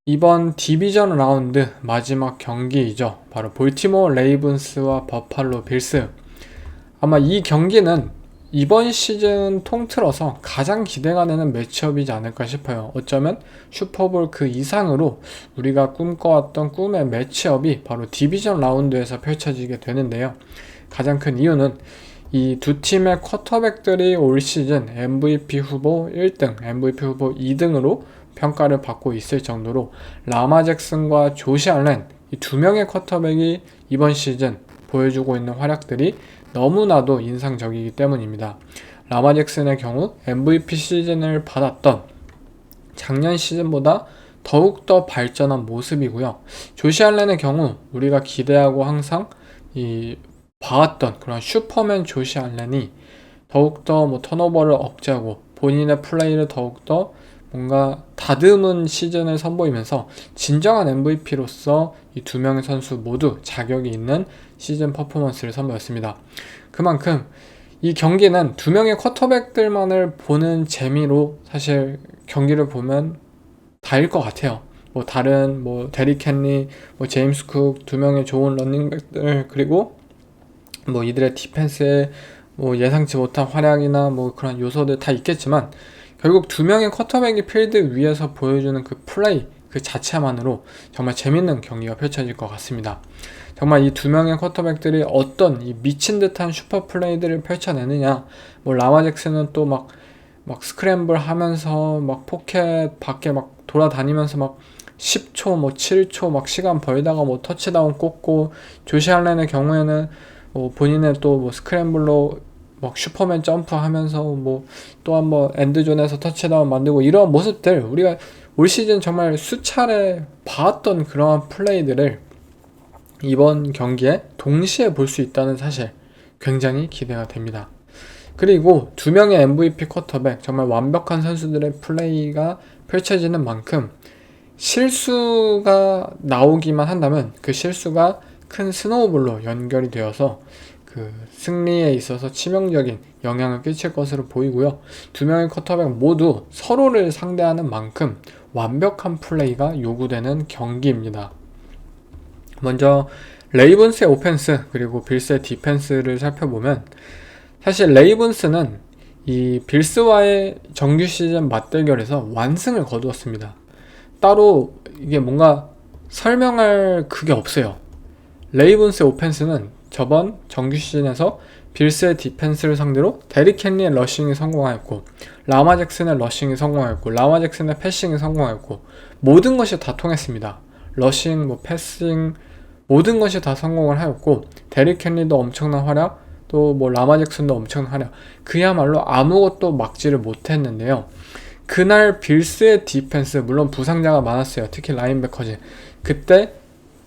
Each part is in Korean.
이번 디비전 라운드 마지막 경기이죠. 바로 볼티모어 레이븐스와 버팔로 빌스. 아마 이 경기는 이번 시즌 통틀어서 가장 기대가 되는 매치업이지 않을까 싶어요. 어쩌면 슈퍼볼 그 이상으로 우리가 꿈꿔왔던 꿈의 매치업이 바로 디비전 라운드에서 펼쳐지게 되는데요. 가장 큰 이유는 이 두 팀의 쿼터백들이 올 시즌 MVP 후보 1등, MVP 후보 2등으로 평가를 받고 있을 정도로 라마 잭슨과 조시 알렌 이 두 명의 쿼터백이 이번 시즌 보여주고 있는 활약들이 너무나도 인상적이기 때문입니다. 라마 잭슨의 경우 MVP 시즌을 받았던 작년 시즌보다 더욱더 발전한 모습이고요. 조시 알렌의 경우 우리가 기대하고 항상 봐왔던 그런 슈퍼맨 조시 알렌이 더욱더 턴오버를 억제하고 본인의 플레이를 더욱더 뭔가 다듬은 시즌을 선보이면서 진정한 MVP로서 이 두 명의 선수 모두 자격이 있는 시즌 퍼포먼스를 선보였습니다. 그만큼 이 경기는 두 명의 쿼터백들만을 보는 재미로 사실 경기를 보면 다일 것 같아요. 다른 데릭 헨리, 제임스 쿡 두 명의 좋은 런닝백들 그리고 이들의 디펜스에 예상치 못한 활약이나 그런 요소들 다 있겠지만 결국 두 명의 쿼터백이 필드 위에서 보여주는 그 플레이 그 자체만으로 정말 재밌는 경기가 펼쳐질 것 같습니다. 정말 이 두 명의 쿼터백들이 어떤 이 미친 듯한 슈퍼 플레이들을 펼쳐내느냐. 라마 잭슨은 또 막 스크램블 하면서 포켓 밖에 돌아다니면서 10초 7초 시간 벌다가 터치다운 꽂고, 조시 알렌의 경우에는 본인의 또 스크램블로 슈퍼맨 점프하면서 또 한번 엔드존에서 터치다운 만들고, 이러한 모습들 우리가 올 시즌 정말 수차례 봐왔던 그러한 플레이들을 이번 경기에 동시에 볼 수 있다는 사실 굉장히 기대가 됩니다. 그리고 두 명의 MVP 쿼터백, 정말 완벽한 선수들의 플레이가 펼쳐지는 만큼 실수가 나오기만 한다면 그 실수가 큰 스노우볼로 연결이 되어서 그 승리에 있어서 치명적인 영향을 끼칠 것으로 보이고요. 두 명의 쿼터백 모두 서로를 상대하는 만큼 완벽한 플레이가 요구되는 경기입니다. 먼저 레이븐스의 오펜스 그리고 빌스의 디펜스를 살펴보면, 사실 레이븐스는 이 빌스와의 정규 시즌 맞대결에서 완승을 거두었습니다. 따로 이게 뭔가 설명할 그게 없어요. 레이븐스의 오펜스는 저번 정규 시즌에서 빌스의 디펜스를 상대로 데릭 헨리의 러싱이 성공하였고, 라마 잭슨의 러싱이 성공하였고, 라마 잭슨의 패싱이 성공하였고, 모든 것이 다 통했습니다. 러싱, 패싱 모든 것이 다 성공을 하였고, 데릭 헨리도 엄청난 활약, 또 라마 잭슨도 엄청난 활약, 그야말로 아무것도 막지를 못했는데요. 그날 빌스의 디펜스, 물론 부상자가 많았어요. 특히 라인베커즈. 그때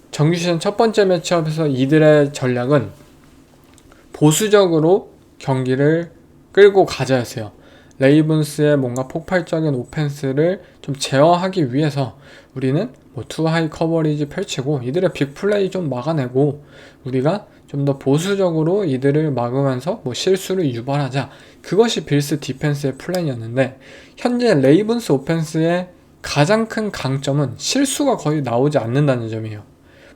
정규 시즌 첫 번째 매치업에서 이들의 전략은 보수적으로 경기를 끌고 가자였어요. 레이븐스의 뭔가 폭발적인 오펜스를 좀 제어하기 위해서 우리는 투 하이 커버리지 펼치고 이들의 빅플레이 좀 막아내고 우리가 좀 더 보수적으로 이들을 막으면서 실수를 유발하자. 그것이 빌스 디펜스의 플랜이었는데, 현재 레이븐스 오펜스의 가장 큰 강점은 실수가 거의 나오지 않는다는 점이에요.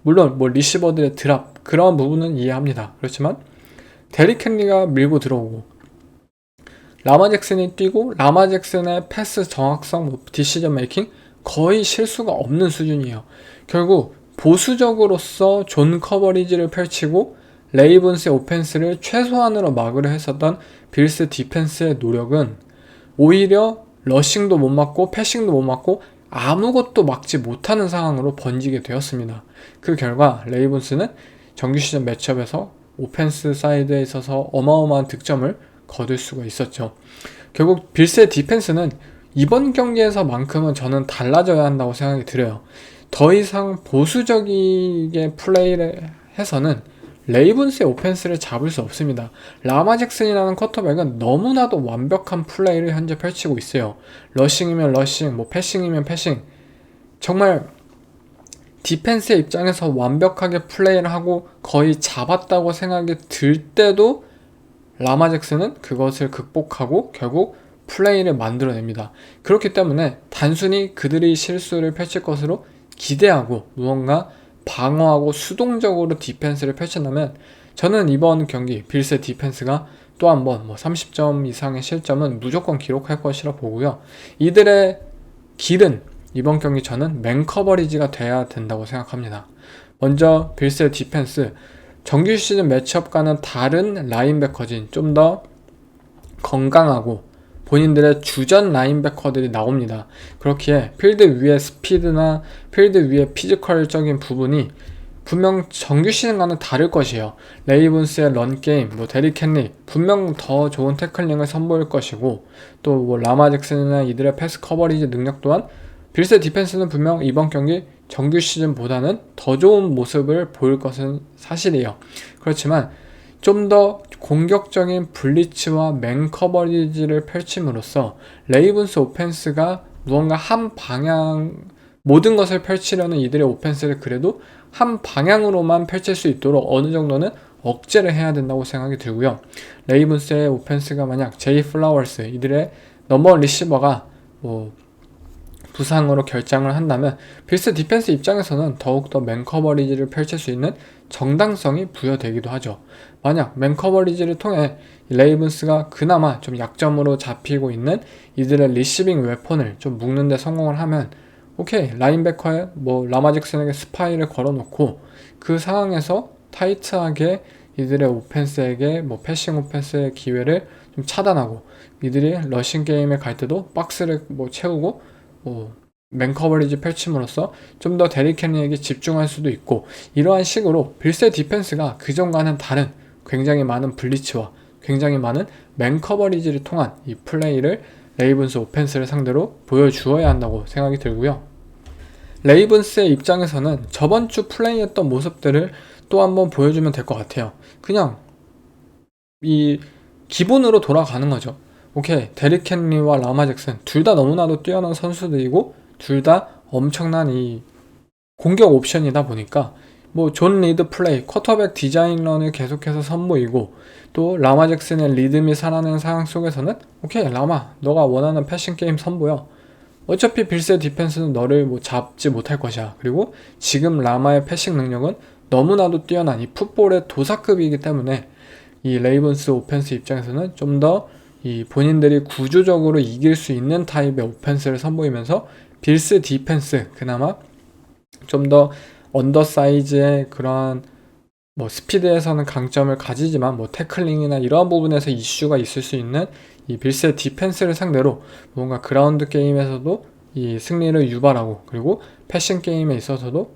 물론 리시버들의 드랍 그런 부분은 이해합니다. 그렇지만 데릭 헨리가 밀고 들어오고 라마 잭슨이 뛰고 라마 잭슨의 패스 정확성, 디시전 메이킹 거의 실수가 없는 수준이에요. 결국 보수적으로서 존 커버리지를 펼치고 레이븐스의 오펜스를 최소한으로 막으려 했었던 빌스 디펜스의 노력은 오히려 러싱도 못 막고 패싱도 못 막고 아무것도 막지 못하는 상황으로 번지게 되었습니다. 그 결과 레이븐스는 정규 시즌 매치업에서 오펜스 사이드에 있어서 어마어마한 득점을 거둘 수가 있었죠. 결국 빌스의 디펜스는 이번 경기에서만큼은 저는 달라져야 한다고 생각이 들어요. 더 이상 보수적이게 플레이를 해서는 레이븐스의 오펜스를 잡을 수 없습니다. 라마 잭슨이라는 쿼터백은 너무나도 완벽한 플레이를 현재 펼치고 있어요. 러싱이면 러싱, 패싱이면 패싱. 정말 디펜스의 입장에서 완벽하게 플레이를 하고 거의 잡았다고 생각이 들 때도 라마 잭슨은 그것을 극복하고 결국 플레이를 만들어냅니다. 그렇기 때문에 단순히 그들이 실수를 펼칠 것으로 기대하고 무언가 방어하고 수동적으로 디펜스를 펼친다면 저는 이번 경기 빌스의 디펜스가 또 한 번 30점 이상의 실점은 무조건 기록할 것이라 보고요. 이들의 길은 이번 경기 저는 맨 커버리지가 돼야 된다고 생각합니다. 먼저 빌스의 디펜스, 정규 시즌 매치업과는 다른 라인베커진 좀 더 건강하고 본인들의 주전 라인베커들이 나옵니다. 그렇기에 필드 위의 스피드나 필드 위의 피지컬적인 부분이 분명 정규 시즌과는 다를 것이에요. 레이븐스의 런게임, 데릭 헨리 분명 더 좋은 태클링을 선보일 것이고 또 라마 잭슨이나 이들의 패스 커버리지 능력 또한 빌스의 디펜스는 분명 이번 경기 정규 시즌보다는 더 좋은 모습을 보일 것은 사실이에요. 그렇지만 좀 더 공격적인 블리츠와 맨 커버리지를 펼침으로써 레이븐스 오펜스가 무언가 한 방향 모든 것을 펼치려는 이들의 오펜스를 그래도 한 방향으로만 펼칠 수 있도록 어느 정도는 억제를 해야 된다고 생각이 들고요. 레이븐스의 오펜스가 만약 제이 플라워스 이들의 넘버원 리시버가 부상으로 결장을 한다면 빌스 디펜스 입장에서는 더욱더 맨 커버리지를 펼칠 수 있는 정당성이 부여되기도 하죠. 만약 맨 커버리지를 통해 레이븐스가 그나마 좀 약점으로 잡히고 있는 이들의 리시빙 웨폰을 좀 묶는 데 성공을 하면 오케이, 라인베커에 라마 잭슨에게 스파이를 걸어놓고 그 상황에서 타이트하게 이들의 오펜스에게 패싱 오펜스의 기회를 좀 차단하고 이들이 러싱 게임에 갈 때도 박스를 채우고 맨 커버리지 펼침으로써 좀 더 데릭 헨리에게 집중할 수도 있고 이러한 식으로 빌스의 디펜스가 그전과는 다른 굉장히 많은 블리츠와 굉장히 많은 맨 커버리지를 통한 이 플레이를 레이븐스 오펜스를 상대로 보여주어야 한다고 생각이 들고요. 레이븐스의 입장에서는 저번주 플레이했던 모습들을 또 한번 보여주면 될 것 같아요. 그냥 이 기본으로 돌아가는 거죠. 오케이, 데릭 헨리와 라마 잭슨 둘 다 너무나도 뛰어난 선수들이고 둘 다 엄청난 이 공격 옵션이다 보니까 존 리드 플레이, 쿼터백 디자인런을 계속해서 선보이고 또 라마 잭슨의 리듬이 살아나는 상황 속에서는 오케이, 라마 너가 원하는 패싱 게임 선보여. 어차피 빌스의 디펜스는 너를 잡지 못할 것이야. 그리고 지금 라마의 패싱 능력은 너무나도 뛰어난 이 풋볼의 도사급이기 때문에 이 레이븐스 오펜스 입장에서는 좀 더 이 본인들이 구조적으로 이길 수 있는 타입의 오펜스를 선보이면서 빌스 디펜스 그나마 좀 더 언더사이즈의 그러한 스피드에서는 강점을 가지지만 태클링이나 이러한 부분에서 이슈가 있을 수 있는 이 빌스의 디펜스를 상대로 뭔가 그라운드 게임에서도 이 승리를 유발하고 그리고 패싱 게임에 있어서도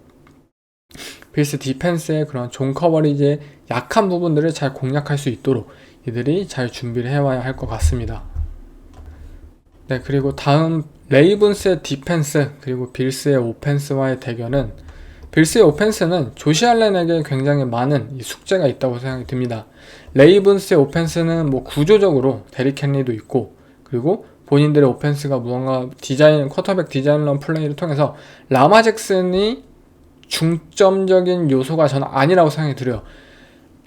빌스 디펜스의 그런 존 커버리지의 약한 부분들을 잘 공략할 수 있도록 이들이 잘 준비를 해와야 할 것 같습니다. 네, 그리고 다음 레이븐스의 디펜스 그리고 빌스의 오펜스와의 대결은 빌스의 오펜스는 조시 알렌에게 굉장히 많은 숙제가 있다고 생각이 듭니다. 레이븐스의 오펜스는 구조적으로 데릭 헨리도 있고 그리고 본인들의 오펜스가 무언가 쿼터백 디자인런 플레이를 통해서 라마 잭슨이 중점적인 요소가 저는 아니라고 생각이 들어요.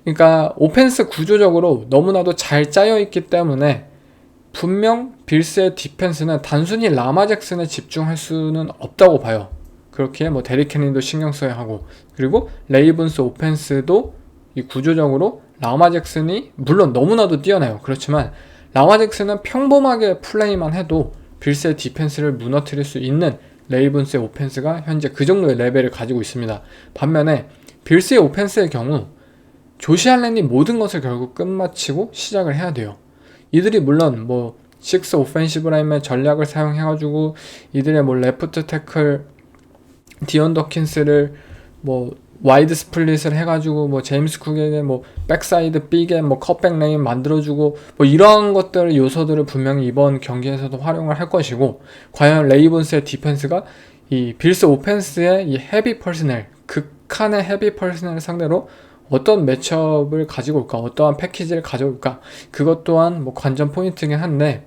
그러니까 오펜스 구조적으로 너무나도 잘 짜여있기 때문에 분명 빌스의 디펜스는 단순히 라마 잭슨에 집중할 수는 없다고 봐요. 그렇게 데릭 헨리도 신경 써야 하고 그리고 레이븐스 오펜스도 이 구조적으로 라마 잭슨이 물론 너무나도 뛰어나요. 그렇지만 라마 잭슨은 평범하게 플레이만 해도 빌스의 디펜스를 무너뜨릴 수 있는 레이븐스의 오펜스가 현재 그 정도의 레벨을 가지고 있습니다. 반면에 빌스의 오펜스의 경우 조시 알렌이 모든 것을 결국 끝마치고 시작을 해야 돼요. 이들이 물론 6 오펜시브 라인의 전략을 사용해가지고 이들의 레프트 태클 디온 더킨스를 와이드 스플릿을 해가지고 제임스 쿡에게 백사이드 빅에 컷백 레인 만들어주고 이러한 것들 요소들을 분명히 이번 경기에서도 활용을 할 것이고 과연 레이븐스의 디펜스가 이 빌스 오펜스의 이 헤비 퍼스널 극한의 헤비 퍼스널을 상대로 어떤 매치업을 가지고 올까 어떠한 패키지를 가져올까 그것 또한 관전 포인트긴 한데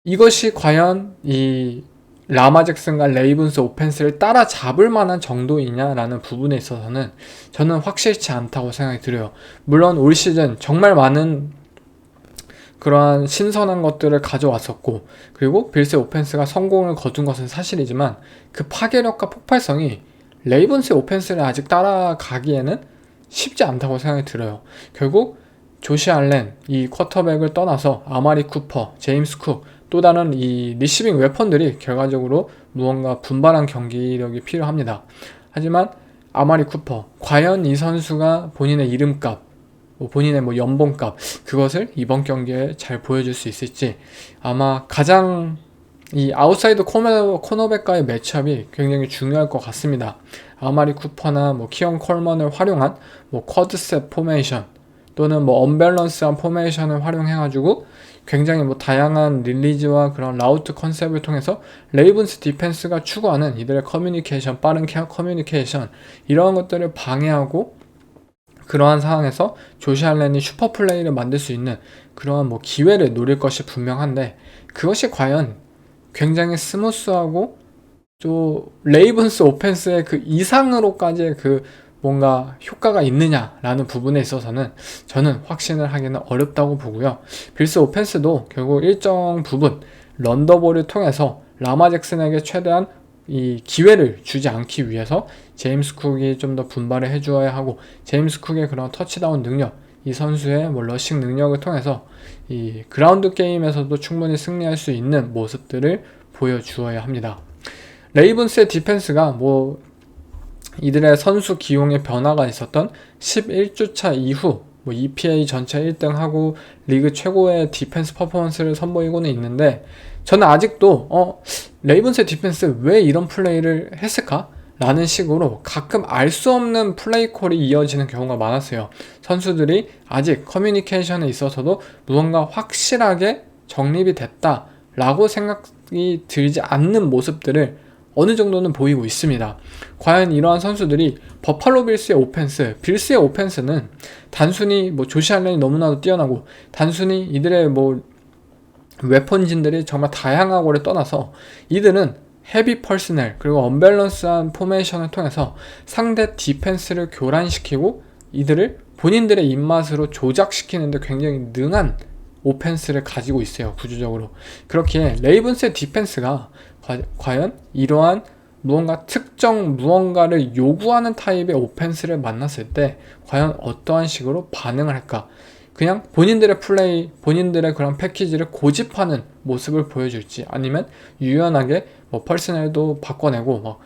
이것이 과연 이 라마 잭슨과 레이븐스 오펜스를 따라잡을 만한 정도이냐라는 부분에 있어서는 저는 확실치 않다고 생각이 들어요. 물론 올 시즌 정말 많은 그러한 신선한 것들을 가져왔었고, 그리고 빌스의 오펜스가 성공을 거둔 것은 사실이지만 그 파괴력과 폭발성이 레이븐스의 오펜스를 아직 따라가기에는 쉽지 않다고 생각이 들어요. 결국 조시 알렌, 이 쿼터백을 떠나서 아마리 쿠퍼, 제임스 쿡, 또 다른 이 리시빙 웨펀들이 결과적으로 무언가 분발한 경기력이 필요합니다. 하지만 아마리 쿠퍼, 과연 이 선수가 본인의 이름값, 본인의 연봉값, 그것을 이번 경기에 잘 보여줄 수 있을지, 아마 가장 이 아웃사이드 코너백과의 매치업이 굉장히 중요할 것 같습니다. 아마리 쿠퍼나 키언 콜먼을 활용한 쿼드셋 포메이션, 또는 언밸런스한 포메이션을 활용해가지고 굉장히 다양한 릴리즈와 그런 라우트 컨셉을 통해서 레이븐스 디펜스가 추구하는 이들의 커뮤니케이션, 빠른 커뮤니케이션, 이러한 것들을 방해하고, 그러한 상황에서 조시 알렌이 슈퍼플레이를 만들 수 있는 그러한 기회를 노릴 것이 분명한데, 그것이 과연 굉장히 스무스하고 또 레이븐스 오펜스의 그 이상으로까지의 그 뭔가 효과가 있느냐라는 부분에 있어서는 저는 확신을 하기는 어렵다고 보고요. 빌스 오펜스도 결국 일정 부분 런더볼을 통해서 라마 잭슨에게 최대한 이 기회를 주지 않기 위해서 제임스 쿡이 좀 더 분발을 해주어야 하고, 제임스 쿡의 그런 터치다운 능력, 이 선수의 러싱 능력을 통해서 이 그라운드 게임에서도 충분히 승리할 수 있는 모습들을 보여주어야 합니다. 레이븐스의 디펜스가 이들의 선수 기용의 변화가 있었던 11주차 이후 EPA 전체 1등하고 리그 최고의 디펜스 퍼포먼스를 선보이고는 있는데, 저는 아직도 레이븐스의 디펜스 왜 이런 플레이를 했을까? 라는 식으로 가끔 알 수 없는 플레이 콜이 이어지는 경우가 많았어요. 선수들이 아직 커뮤니케이션에 있어서도 무언가 확실하게 정립이 됐다 라고 생각이 들지 않는 모습들을 어느 정도는 보이고 있습니다. 과연 이러한 선수들이 버팔로 빌스의 오펜스, 빌스의 오펜스는 단순히 조시 알렌이 너무나도 뛰어나고 단순히 이들의 웨펀진들이 정말 다양하고를 떠나서 이들은 헤비 퍼스널 그리고 언밸런스한 포메이션을 통해서 상대 디펜스를 교란시키고 이들을 본인들의 입맛으로 조작시키는데 굉장히 능한 오펜스를 가지고 있어요. 구조적으로. 그렇기에 레이븐스의 디펜스가 과연 이러한 무언가 특정 무언가를 요구하는 타입의 오펜스를 만났을 때 과연 어떠한 식으로 반응을 할까? 그냥 본인들의 플레이, 본인들의 그런 패키지를 고집하는 모습을 보여줄지, 아니면 유연하게 퍼스널도 바꿔내고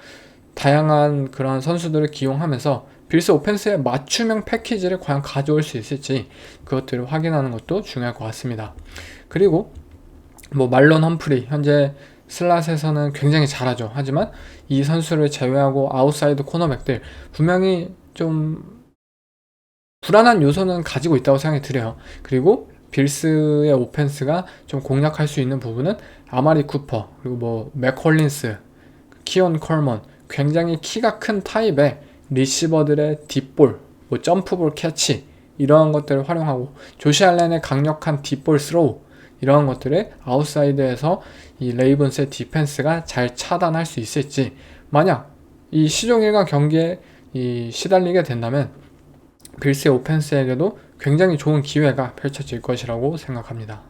다양한 그런 선수들을 기용하면서 빌스 오펜스의 맞춤형 패키지를 과연 가져올 수 있을지, 그것들을 확인하는 것도 중요할 것 같습니다. 그리고 말론 험프리, 현재 슬롯에서는 굉장히 잘하죠. 하지만 이 선수를 제외하고 아웃사이드 코너백들 분명히 좀 불안한 요소는 가지고 있다고 생각이 들어요. 그리고 빌스의 오펜스가 좀 공략할 수 있는 부분은 아마리 쿠퍼, 그리고 맥콜린스, 키온 컬먼, 굉장히 키가 큰 타입의 리시버들의 딥볼, 점프볼 캐치, 이러한 것들을 활용하고 조시 알렌의 강력한 딥볼 스로우, 이러한 것들을 아웃사이드에서 이 레이븐스의 디펜스가 잘 차단할 수 있을지, 만약 이 시종일관 경기에 시달리게 된다면 빌스의 오펜스에게도 굉장히 좋은 기회가 펼쳐질 것이라고 생각합니다.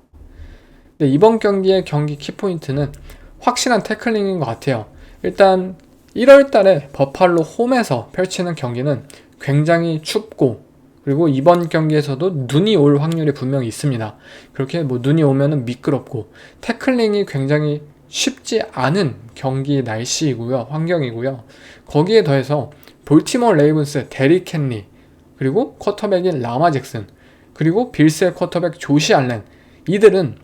근데 이번 경기의 경기 키포인트는 확실한 태클링인 것 같아요. 일단 1월달에 버팔로 홈에서 펼치는 경기는 굉장히 춥고, 그리고 이번 경기에서도 눈이 올 확률이 분명히 있습니다. 그렇게 눈이 오면은 미끄럽고 태클링이 굉장히 쉽지 않은 경기 날씨이고요, 환경이고요. 거기에 더해서 볼티모어 레이븐스 데릭 헨리, 그리고 쿼터백인 라마 잭슨, 그리고 빌스의 쿼터백 조시 알렌, 이들은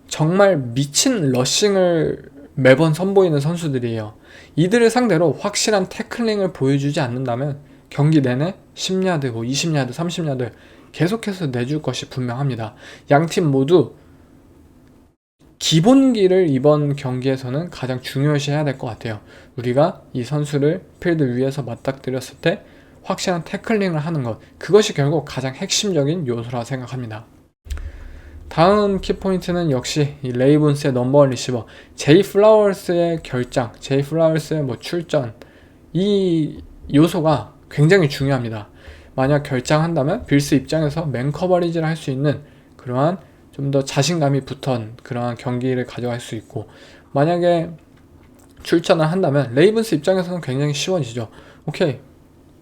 정말 미친 러싱을 매번 선보이는 선수들이에요. 이들을 상대로 확실한 태클링을 보여주지 않는다면 경기 내내 10야드, 20야드, 30야드 계속해서 내줄 것이 분명합니다. 양팀 모두 기본기를 이번 경기에서는 가장 중요시해야 될 것 같아요. 우리가 이 선수를 필드 위에서 맞닥뜨렸을 때 확실한 태클링을 하는 것, 그것이 결국 가장 핵심적인 요소라 생각합니다. 다음 키포인트는 역시 이 레이븐스의 넘버원 리시버 제이 플라워스의 결장, 제이 플라워스의 출전, 이 요소가 굉장히 중요합니다. 만약 결장한다면 빌스 입장에서 맨 커버리지를 할 수 있는 그러한 좀 더 자신감이 붙은 그러한 경기를 가져갈 수 있고, 만약에 출전을 한다면 레이븐스 입장에서는 굉장히 쉬워지죠. 오케이,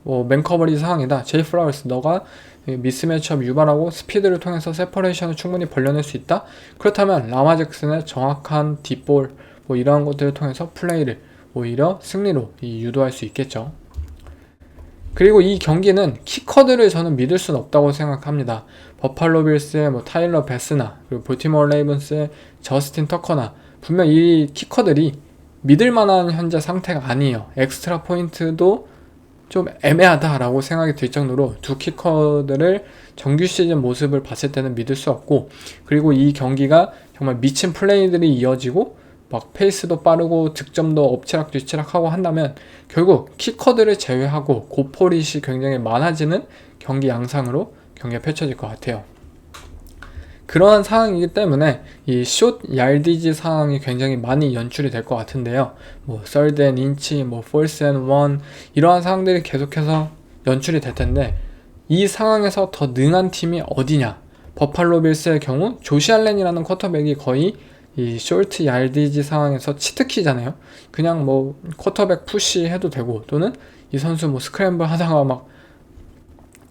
뭐 맨커버리 상황이다. 제이 플라워스 너가 미스 매치업 유발하고 스피드를 통해서 세퍼레이션을 충분히 벌려낼 수 있다. 그렇다면 라마 잭슨의 정확한 딥볼 뭐 이러한 것들을 통해서 플레이를 오히려 승리로 유도할 수 있겠죠. 그리고 이 경기는 키커들을 저는 믿을 수는 없다고 생각합니다. 버팔로 빌스의 뭐 타일러 베스나 그리고 볼티모어 레이븐스의 저스틴 터커나 분명 이 키커들이 믿을 만한 현재 상태가 아니에요. 엑스트라 포인트도 좀 애매하다라고 생각이 들 정도로 두 키커들을 정규 시즌 모습을 봤을 때는 믿을 수 없고, 그리고 이 경기가 정말 미친 플레이들이 이어지고 막 페이스도 빠르고 득점도 엎치락 뒤치락 하고 한다면 결국 키커들을 제외하고 고포릿이 굉장히 많아지는 경기 양상으로 경기가 펼쳐질 것 같아요. 그러한 상황이기 때문에 이 숏 얄디지 상황이 굉장히 많이 연출이 될 것 같은데요. 뭐 third and inch, 뭐 fourth and one 이러한 상황들이 계속해서 연출이 될 텐데, 이 상황에서 더 능한 팀이 어디냐? 버팔로 빌스의 경우 조시 알렌이라는 쿼터백이 거의 이 숏 얄디지 상황에서 치트키잖아요. 그냥 뭐 쿼터백 푸시 해도 되고, 또는 이 선수 뭐 스크램블 하다가 막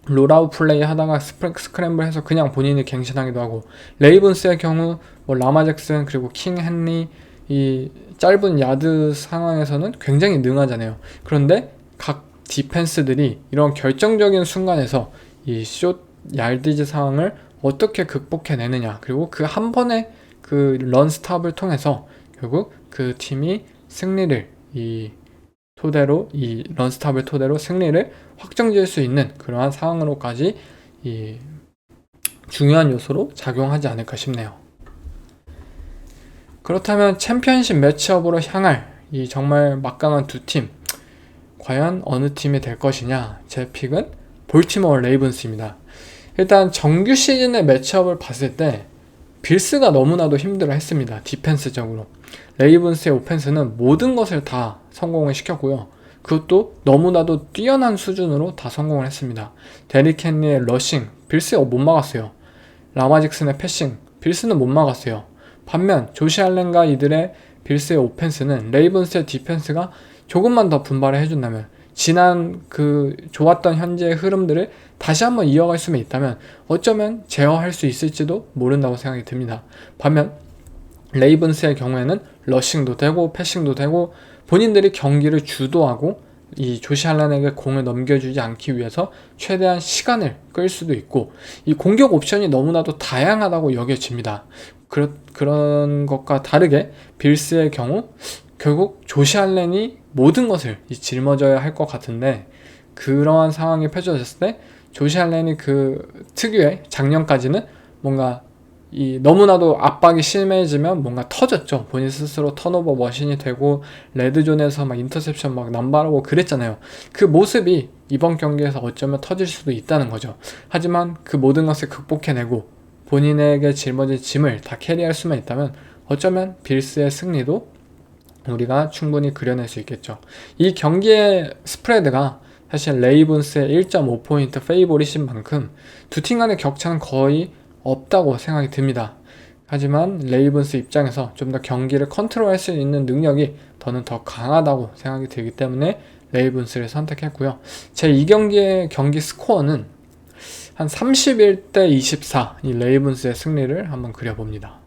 롤아웃 플레이 하다가 스크램블 해서 그냥 본인이 갱신하기도 하고, 레이븐스의 경우 뭐 라마 잭슨 그리고 킹 헨리 이 짧은 야드 상황에서는 굉장히 능하잖아요. 그런데 각 디펜스들이 이런 결정적인 순간에서 이 숏 얄디지 상황을 어떻게 극복해내느냐, 그리고 그 한 번의 그 런스탑을 통해서 결국 그 팀이 승리를 이 런스탑을 토대로 승리를 확정지을 수 있는 그러한 상황으로까지 이 중요한 요소로 작용하지 않을까 싶네요. 그렇다면 챔피언십 매치업으로 향할 이 정말 막강한 두 팀, 과연 어느 팀이 될 것이냐? 제 픽은 볼티모어 레이븐스입니다. 일단 정규 시즌의 매치업을 봤을 때 빌스가 너무나도 힘들어 했습니다. 디펜스적으로. 레이븐스의 오펜스는 모든 것을 다 성공을 시켰고요. 그것도 너무나도 뛰어난 수준으로 다 성공을 했습니다. 데릭 헨리의 러싱, 빌스가 못 막았어요. 라마 잭슨의 패싱, 빌스는 못 막았어요. 반면 조시 알렌과 이들의 빌스의 오펜스는 레이븐스의 디펜스가 조금만 더 분발을 해준다면, 지난 그 좋았던 현재의 흐름들을 다시 한번 이어갈 수만 있다면 어쩌면 제어할 수 있을지도 모른다고 생각이 듭니다. 반면 레이븐스의 경우에는 러싱도 되고 패싱도 되고 본인들이 경기를 주도하고 이 조시 알렌에게 공을 넘겨주지 않기 위해서 최대한 시간을 끌 수도 있고, 이 공격 옵션이 너무나도 다양하다고 여겨집니다. 그런 것과 다르게 빌스의 경우 결국 조시 알렌이 모든 것을 짊어져야 할 것 같은데, 그러한 상황이 펼쳐졌을 때 조시 알렌이 그 특유의 작년까지는 뭔가 이 너무나도 압박이 심해지면 뭔가 터졌죠. 본인 스스로 턴오버 머신이 되고 레드존에서 막 인터셉션 막 남발하고 그랬잖아요. 그 모습이 이번 경기에서 어쩌면 터질 수도 있다는 거죠. 하지만 그 모든 것을 극복해내고 본인에게 짊어진 짐을 다 캐리할 수만 있다면 어쩌면 빌스의 승리도 우리가 충분히 그려낼 수 있겠죠. 이 경기의 스프레드가 사실 레이븐스의 1.5포인트 페이보릿인 만큼 두 팀 간의 격차는 거의 없다고 생각이 듭니다. 하지만 레이븐스 입장에서 좀 더 경기를 컨트롤할 수 있는 능력이 더는 더 강하다고 생각이 들기 때문에 레이븐스를 선택했고요. 제 이 경기의 경기 스코어는 한 31대 24, 이 레이븐스의 승리를 한번 그려봅니다.